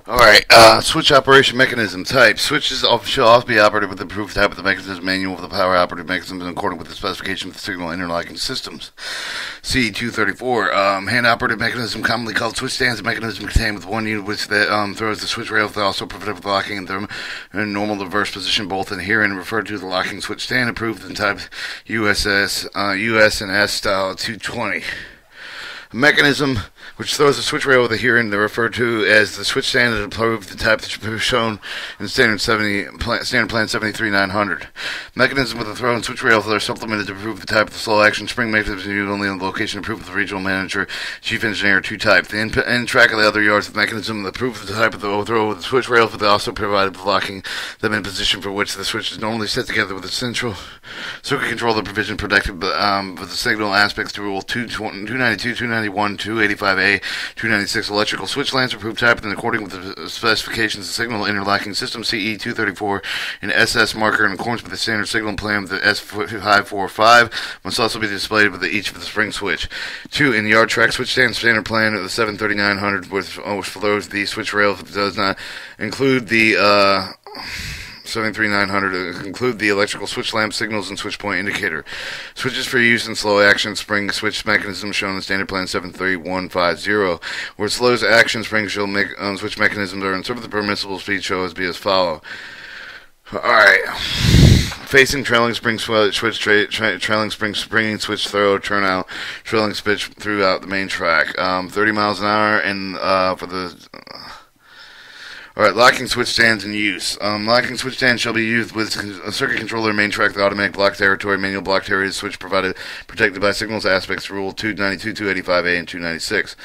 Alright, switch operation mechanism type. Switches shall also be operated with the approved type of the mechanism manual of the power operative mechanism in accordance with the specification of the signal interlocking systems. C234, hand operated mechanism commonly called switch stands, a mechanism contained with one unit which throws the switch rail, also provided with locking in normal reverse position, both in here and referred to as the locking switch stand, approved in type US and S style 220. A mechanism which throws a switch rail with a herein they're referred to as the switch stand is approved the type that's shown in standard plan 73900. Mechanism with a throw and switch rails that are supplemented to prove the type of the slow action spring mechanism used only on the location approved with the regional manager, chief engineer, 2 type. The end track of the other yards of the mechanism that prove the type of the throw with the switch rails, but they also provided with locking them in position for which the switch is normally set together with a central circuit controller provision protected with the signal aspects to rule 292, 291, 285A, 296 electrical switch lamps approved type and according with the specifications of signal interlocking system CE 234 and SS marker in accordance with the standard signal plan of the S545 must also be displayed with each of the spring switch. 2. In the yard track switch stand standard plan of the 73900 which flows the switch rails does not include the 73900 include the electrical switch lamp signals and switch point indicator. Switches for use in slow action spring switch mechanism shown in standard plan 73150. Where slow action spring switch mechanisms are in service of the permissible speed show as be as follow. Alright. Facing trailing spring switch, trailing springing switch throw, turnout, trailing switch throughout the main track. 30 miles an hour and for the Alright, locking switch stands in use. Locking switch stands shall be used with a circuit controller main track, the automatic block territory, manual block territory switch protected by signals aspects, rule 292, 285A, and 296.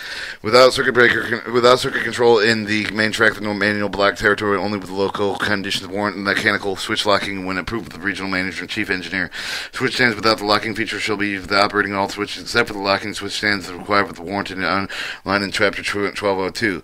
Without circuit control in the main track, the manual block territory, only with local conditions warrant mechanical switch locking when approved with the regional manager and chief engineer. Switch stands without the locking feature shall be used with operating all switches except for the locking switch stands that are required with the warranted line in chapter 1202.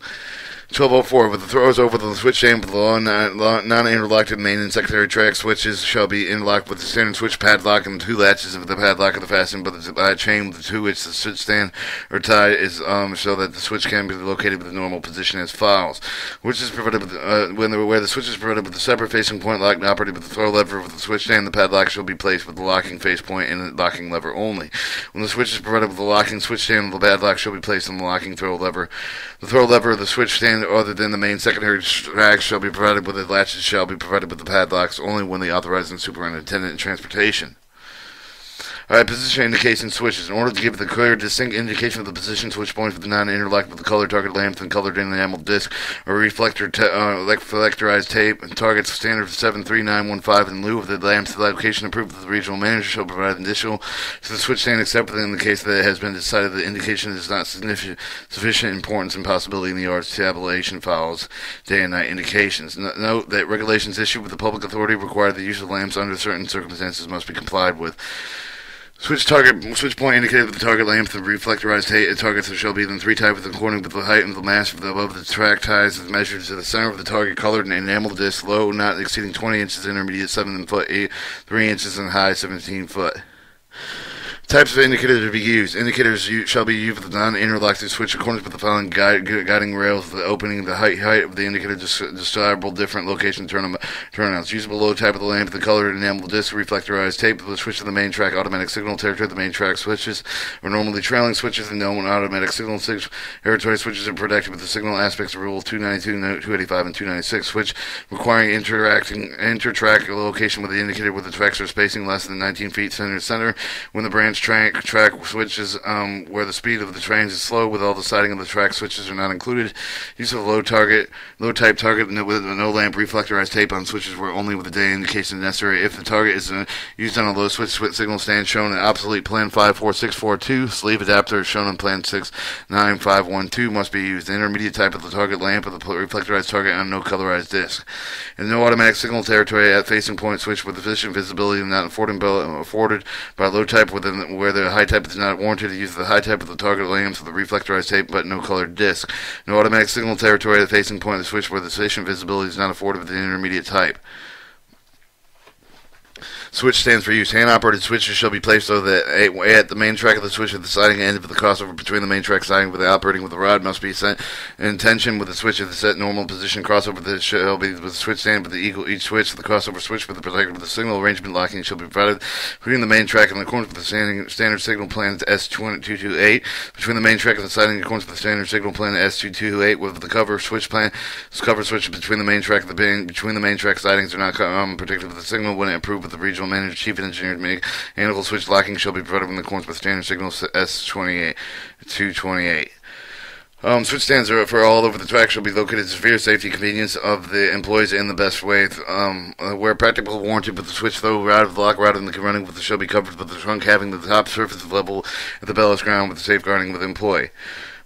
1204. With the throws over the switch stand with the non-interlocked main and secondary track switches shall be interlocked with the standard switch padlock and the 2 latches of the padlock of the fastened by a chain with the 2 which the switch stand or tie is so that the switch can be located with the normal position as follows. Which is provided with where the switch is provided with a separate facing point lock and operated with the throw lever with the switch stand, the padlock shall be placed with the locking face point and the locking lever only. When the switch is provided with the locking switch stand, the padlock shall be placed on the locking throw lever. The throw lever of the switch stand other than the main secondary tracks shall be provided with the latches shall be provided with the padlocks only when the authorizing superintendent in transportation. Alright, position indication switches. In order to give the clear, distinct indication of the position switch points with the non-interlocked with the colored target lamps and colored enamel disc or reflectorized tape and targets standard 73915 in lieu of the lamps, the location approved with the regional manager shall provide additional to the switch stand except in the case that it has been decided the indication is not sufficient importance and possibility in the yard's tabulation follows day and night indications. Note that regulations issued with the public authority require the use of lamps under certain circumstances must be complied with. Switch point indicated with the target lamp, the reflectorized targets shall be in 3 types according with the height and the mass of the above the track ties is measured to the center of the target colored and enameled disc, low not exceeding 20 inches, intermediate 7 foot 3 inches, and high 17 foot. Types of indicators to be used. Indicators shall be used with the non-interlocked switch according with the following guiding rails, the opening, the height of the indicator, desirable different location turnouts. Usable low type of the lamp, the colored enamel disc, reflectorized tape, the switch to the main track, automatic signal territory, the main track switches are normally trailing switches and no automatic signal territory switches are protected with the signal aspects of rule 292, 285, and 296. Switch requiring inter-track location with the indicator with the tracks are spacing less than 19 feet center when the branch track switches where the speed of the trains is slow with all the siding of the track switches are not included. Use of low type target with no lamp reflectorized tape on switches where only with the day indication necessary. If the target is used on a low switch signal stand shown in obsolete plan 54642, sleeve adapter shown in plan 69512 must be used. The intermediate type of the target lamp of the reflectorized target on no colorized disc. And no automatic signal territory at facing point switch with efficient visibility not afforded by low type within where the high type is not warranted to use the high type of the target lamps with the reflectorized tape but no colored disc. No automatic signal territory at the facing point of the switch where the sufficient visibility is not afforded with the intermediate type. Switch stands for use. Hand-operated switches shall be placed so that at the main track of the switch at the siding end of the crossover between the main track siding with the operating with the rod must be set in tension with the switch at the set normal position. Crossover that shall be with the switch stand with the each switch. The crossover switch with the protector with the signal arrangement locking shall be provided between the main track and the accordance with the standard signal plan S228 between the main track and the siding in accordance with the standard signal plan S228 with the cover switch plan. Cover switch between the main track and between the main track sidings are not protected with the signal when approved with the regional manager, chief engineer. Mechanical switch locking shall be provided in accordance with standard signal S228. Switch stands are for all over the track shall be located to severe safety convenience of the employees in the best way. Where practical, warranted with the switch throw rod of the lock rod and the running with the shall be covered with the trunk having the top surface level at the bellows ground with the safeguarding with the employee.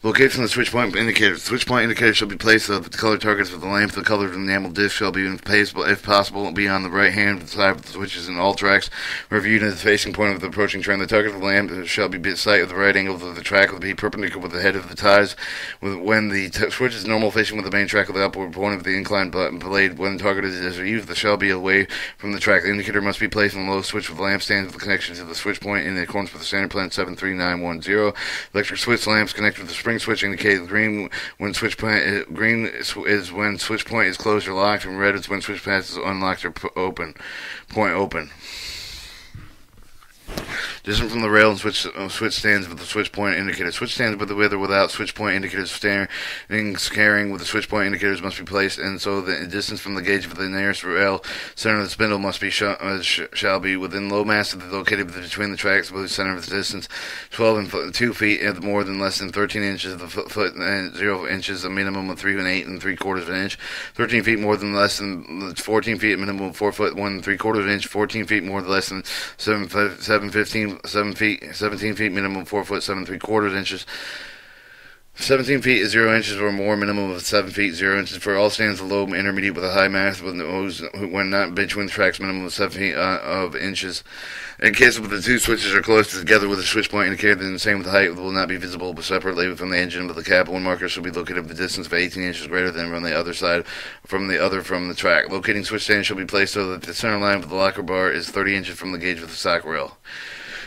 Location of the switch point indicator. The switch point indicator shall be placed so that the color targets with the length of the colored enamel disc shall be placed, if possible, be on the right hand side of the switches in all tracks. Reviewed at the facing point of the approaching train. The target of the lamp shall be sight of the right angle of the track will be perpendicular with the head of the ties. When the switch is normal facing with the main track of the upward point of the inclined blade, when targeted is used, the shall be away from the track. The indicator must be placed on the low switch with the lamp stands with the connection to the switch point in accordance with the standard plan 73910. Electric switch lamps connected with the spring switch indicate green when switch point green is when switch point is closed or locked, and red is when switch pass is unlocked or open. Different from the rail and switch stands with the switch point indicator. Switch stands with or without switch point indicators carrying with the switch point indicators must be placed, and so the distance from the gauge of the nearest rail center of the spindle must be shall be within low mass located between the tracks with the center of the distance 12 and 2 feet at more than less than 13 inches of the foot and 0 inches, a minimum of 3 3/4 of an inch. 13 feet more than less than 14 feet, a minimum of 4 foot 1 3/4 of an inch. 14 feet more than less than 17 feet, minimum 4 foot 7 3/4 inches. 17 feet is 0 inches or more, minimum of 7 feet 0 inches for all stands, low, intermediate with a high mass with nose when not between the tracks, minimum of 7 feet of inches. In case of the two switches are close together with a switch point indicator, then the same with the height will not be visible but separately from the engine, but the cap one marker should be located with a distance of 18 inches greater than from the other side from the track. Locating switch stand shall be placed so that the center line of the locker bar is 30 inches from the gauge with the sock rail.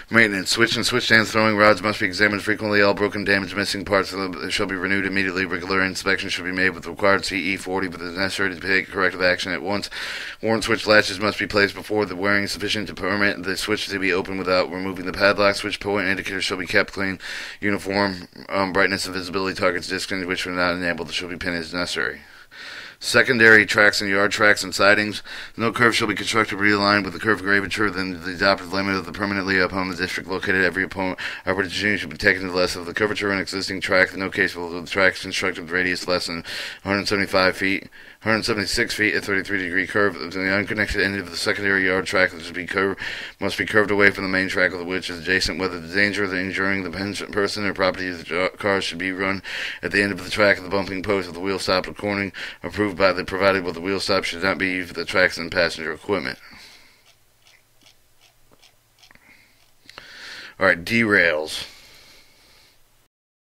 Maintenance. Switch and switch stands throwing rods must be examined frequently. All broken, damaged, missing parts shall be renewed immediately. Regular inspection should be made with the required CE 40, but it is necessary to take corrective action at once. Worn switch latches must be placed before the wearing sufficient to permit the switch to be opened without removing the padlock. Switch point indicators shall be kept clean, uniform, brightness and visibility targets discs which are not enabled shall be pinned as necessary. Secondary tracks and yard tracks and sidings. No curve shall be constructed realigned with the curve greater than the adopted limit of the permanently upon the district located. Every operative unit should be taken to the less of the curvature in existing track. In no case will the track constructed radius less than 175 feet. 176 feet at 33-degree curve. The unconnected end of the secondary yard track must be curved away from the main track of which is adjacent. Whether the danger of injuring the person or property of the car should be run at the end of the track of the bumping post of the wheel stop according approved by the provided with the wheel stop should not be used for the tracks and passenger equipment. Alright, derails.